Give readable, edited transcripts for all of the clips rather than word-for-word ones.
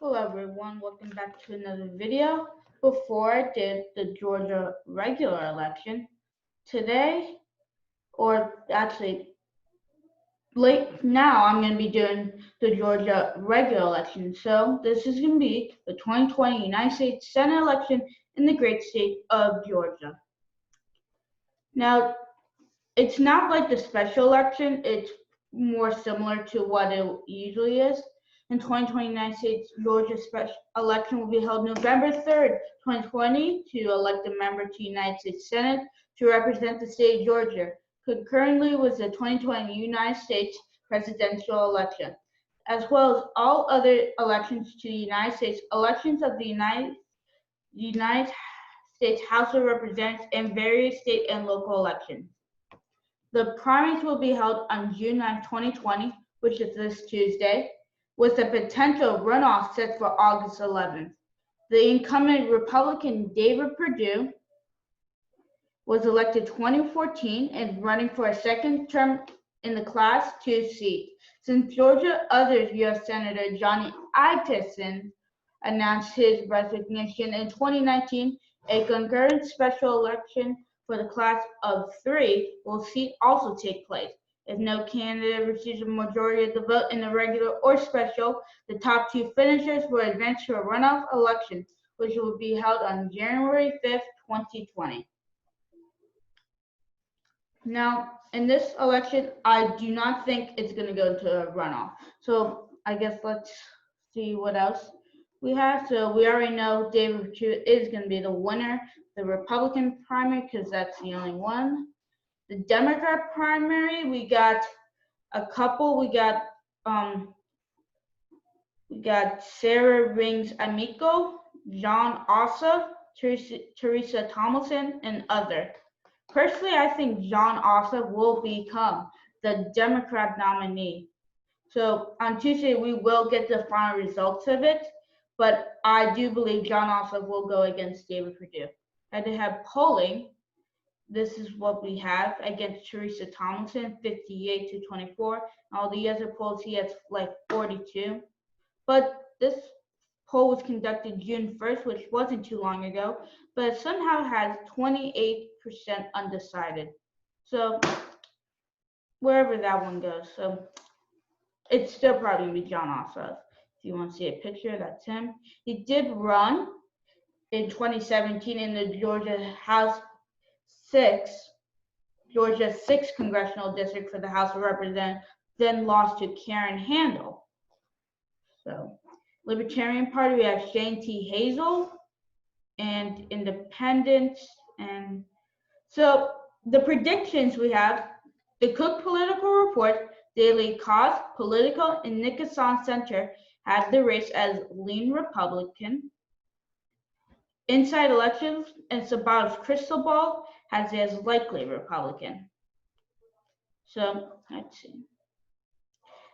Hello everyone, welcome back to another video. Before I did the Georgia regular election, today, or actually late now, I'm going to be doing the Georgia regular election. So this is going to be the 2020 United States Senate election in the great state of Georgia. Now, it's not like the special election, it's more similar to what it usually is. In 2020 United States Georgia special election will be held November 3rd, 2020 to elect a member to United States Senate to represent the state of Georgia, concurrently with the 2020 United States presidential election, as well as all other elections to the United States, elections of the United States House of Representatives, and various state and local elections. The primaries will be held on June 9, 2020, which is this Tuesday, with a potential runoff set for August 11th. The incumbent Republican David Perdue was elected 2014 and running for a second term in the Class 2 seat. Since Georgia, other U.S. Senator Johnny Aitchison announced his resignation in 2019, a concurrent special election for the class of 3 will also take place. If no candidate receives a majority of the vote in the regular or special, the top 2 finishers will advance to a runoff election, which will be held on January 5th, 2020. Now, in this election, I do not think it's going to go to a runoff. So I guess let's see what else we have. So we already know David Perdue is going to be the winner. The Republican primary, because that's the only one. The Democrat primary, we got a couple. We got Sarah Rings Amico, Jon Ossoff, Teresa Tomlinson, and other. Personally, I think Jon Ossoff will become the Democrat nominee. So on Tuesday, we will get the final results of it, but I do believe Jon Ossoff will go against David Perdue. And to have polling, this is what we have against Teresa Tomlinson, 58 to 24. All the other polls, he has like 42. But this poll was conducted June 1st, which wasn't too long ago, but it somehow has 28% undecided. So wherever that one goes. So it's still probably going to be Jon Ossoff. If you want to see a picture, that's him. He did run in 2017 in the Georgia 6th congressional district for the House of Representatives, then lost to Karen Handel. So Libertarian Party, we have Shane T. Hazel, and Independents. And so the predictions we have, the Cook Political Report, Daily Kos, Political, and Nicholson Center had the race as lean Republican. Inside Elections and Sabato's Crystal Ball has it as likely Republican. So let's see.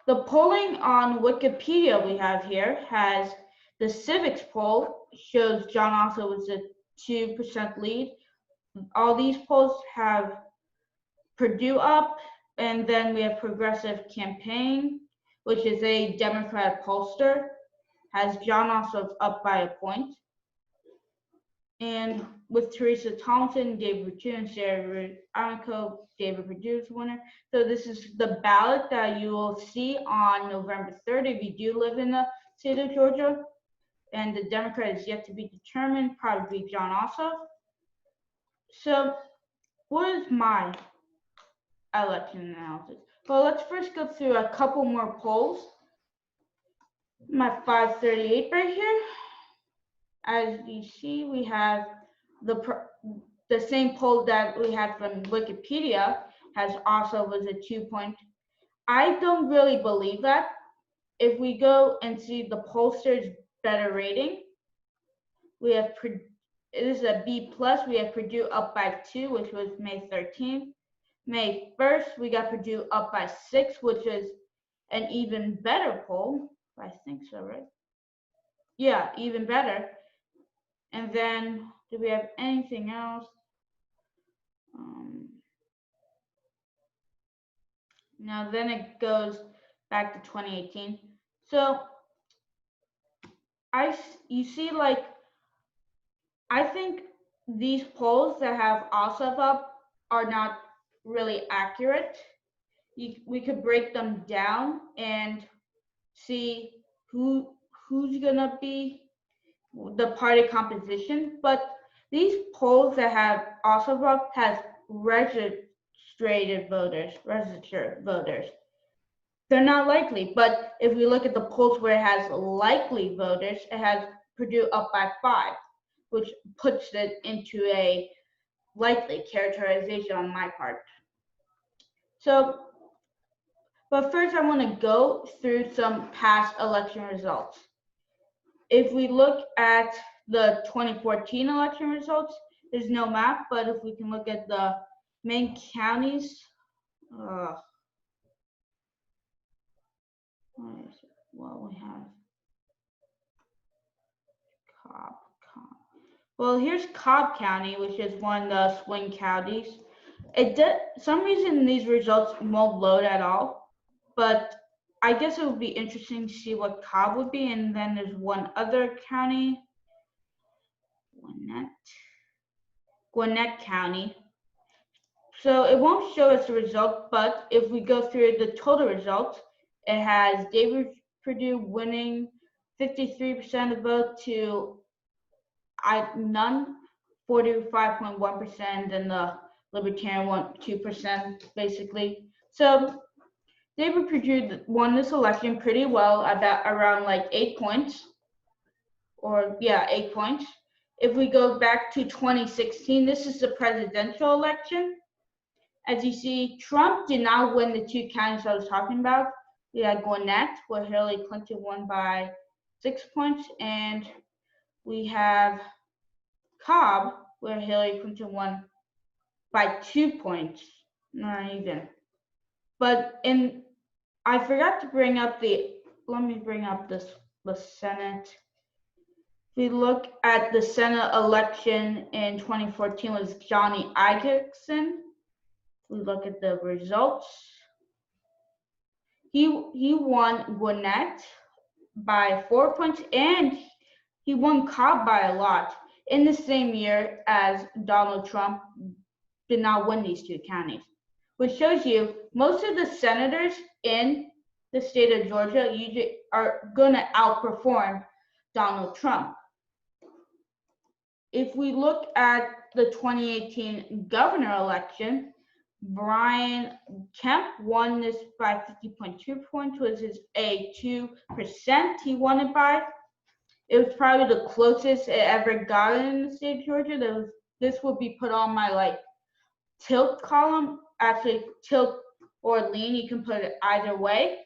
The polling on Wikipedia we have here has the Civics poll shows Jon Ossoff with a 2% lead. All these polls have Perdue up, and then we have Progressive Campaign, which is a Democrat pollster, has Jon Ossoff up by a point. And with Teresa Thompson, David Perdue, and Sarah Amico, David Perdue's winner. So this is the ballot that you will see on November 3rd if you do live in the state of Georgia. And the Democrat is yet to be determined, probably Jon Ossoff. So what is my election analysis? Well, let's first go through a couple more polls. My 538 right here. As you see, we have the same poll that we had from Wikipedia has also was a 2-point. I don't really believe that. If we go and see the pollster's better rating, we have it is a B+. We have Perdue up by 2, which was May 13th. May 1st, we got Perdue up by 6, which is an even better poll. I think so, right? Yeah, even better. And then, do we have anything else? Now, then it goes back to 2018. So, you see, like, I think these polls that have Ossoff up are not really accurate. We could break them down and see who's gonna be the party composition. But these polls that have Ossoff up has registered voters. They're not likely, but if we look at the polls where it has likely voters, it has Purdue up by 5, which puts it into a likely characterization on my part. So, but first I want to go through some past election results. If we look at the 2014 election results, there's no map, but if we can look at the main counties, what we have, Cobb. Well, here's Cobb County, which is one of the swing counties. Some reason these results won't load at all, but I guess it would be interesting to see what Cobb would be. And then there's one other county, Gwinnett County. So it won't show us the result, but if we go through the total results, it has David Perdue winning 53% of the vote to none, 45.1%, and the Libertarian won 2%, basically. So David Perdue won this election pretty well, around like 8 points, 8 points. If we go back to 2016, this is the presidential election. As you see, Trump did not win the 2 counties I was talking about. We had Gwinnett, where Hillary Clinton won by 6 points, and we have Cobb, where Hillary Clinton won by 2 points, not even. But I forgot to bring up let me bring up the Senate. If we look at the Senate election in 2014 was Johnny Isakson. We look at the results. He won Gwinnett by 4 points, and he won Cobb by a lot in the same year as Donald Trump did not win these 2 counties, which shows you most of the senators in the state of Georgia usually are going to outperform Donald Trump. If we look at the 2018 governor election, Brian Kemp won this by 50.2 points, which is a 2% he won it by. It was probably the closest it ever got in the state of Georgia. This would be put on my tilt column. Actually, tilt or lean, you can put it either way.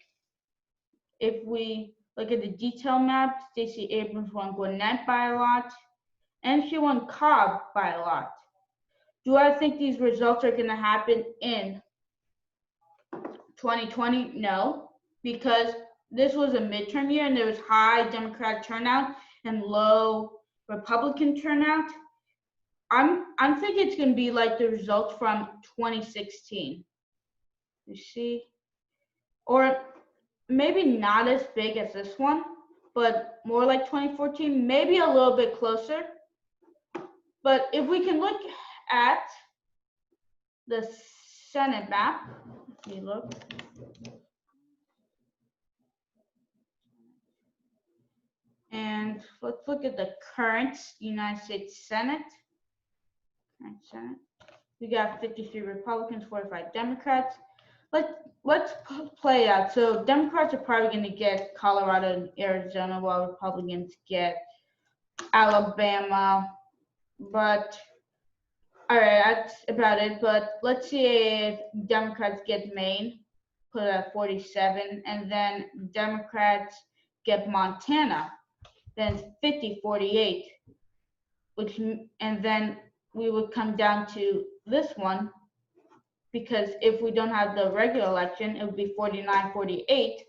If we look at the detail map, Stacey Abrams won Gwinnett by a lot, and she won Cobb by a lot. Do I think these results are going to happen in 2020? No, because this was a midterm year and there was high Democrat turnout and low Republican turnout. I'm thinking it's going to be like the results from 2016. You see, or maybe not as big as this one, but more like 2014, maybe a little bit closer. But if we can look at the Senate map, if we look, and let's look at the current United States Senate. We got 53 Republicans, 45 Democrats. Let's play it out. So Democrats are probably going to get Colorado and Arizona, while Republicans get Alabama. But all right, that's about it. But let's see if Democrats get Maine, put it at 47, and then Democrats get Montana, then 50-48, and then we would come down to this one, because if we don't have the regular election, it would be 49-48.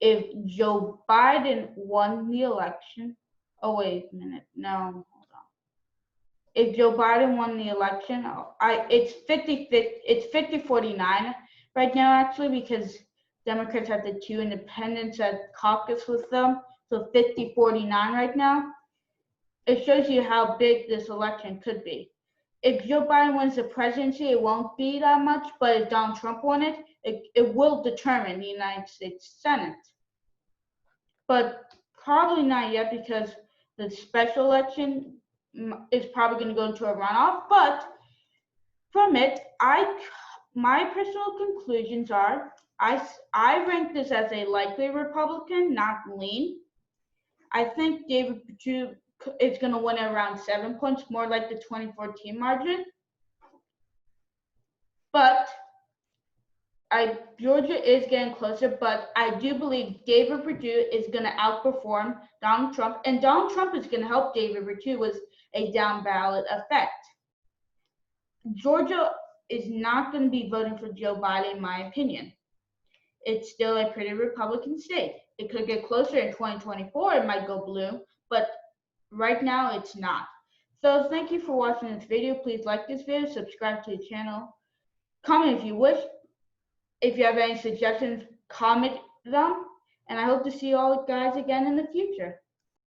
If Joe Biden won the election, oh wait a minute, no, hold on. If Joe Biden won the election, it's 50-49 right now, actually, because Democrats have the 2 independents that caucus with them. so 50-49 right now. It shows you how big this election could be. If Joe Biden wins the presidency, it won't be that much, but if Donald Trump won it, it will determine the United States Senate. But probably not yet, because the special election is probably going to go into a runoff. But from it, my personal conclusions are I rank this as a likely Republican, not lean. I think David Perdue is going to win around 7 points, more like the 2014 margin. But Georgia is getting closer, but I do believe David Perdue is going to outperform Donald Trump, and Donald Trump is going to help David Perdue with a down ballot effect. Georgia is not going to be voting for Joe Biden, in my opinion. It's still a pretty Republican state. It could get closer in 2024. It might go blue, but right now it's not. So thank you for watching this video. Please like this video, subscribe to the channel, comment if you wish. If you have any suggestions, comment them, and I hope to see you all guys again in the future.